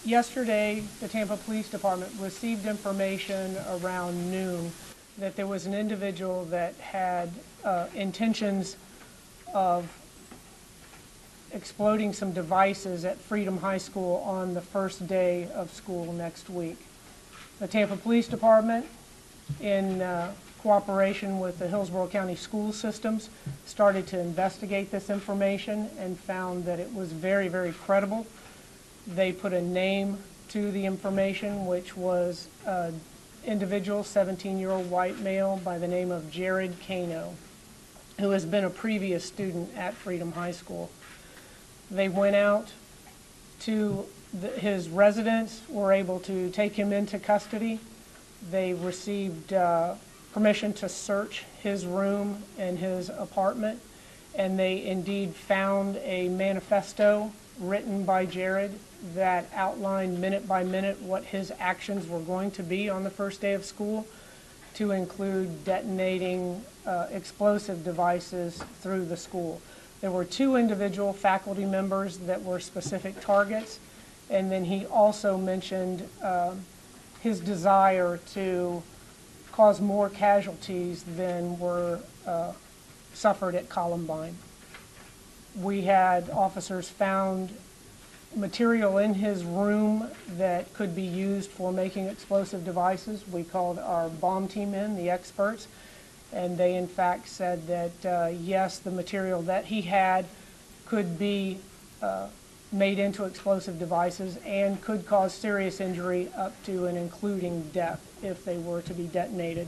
Yesterday, the Tampa Police Department received information around noon that there was an individual that had intentions of exploding some devices at Freedom High School on the first day of school next week. The Tampa Police Department, in cooperation with the Hillsborough County School Systems, started to investigate this information and found that it was very, very credible. They put a name to the information, which was an individual, 17-year-old white male by the name of Jared Kano, who has been a previous student at Freedom High School. They went out to his residence, were able to take him into custody. They received permission to search his room and his apartment, and they indeed found a manifesto written by Jared that outlined minute by minute what his actions were going to be on the first day of school, to include detonating explosive devices through the school. There were 2 individual faculty members that were specific targets, and then he also mentioned his desire to cause more casualties than were suffered at Columbine. We had officers found material in his room that could be used for making explosive devices. We called our bomb team in, the experts, and they in fact said that yes, the material that he had could be made into explosive devices and could cause serious injury up to and including death if they were to be detonated.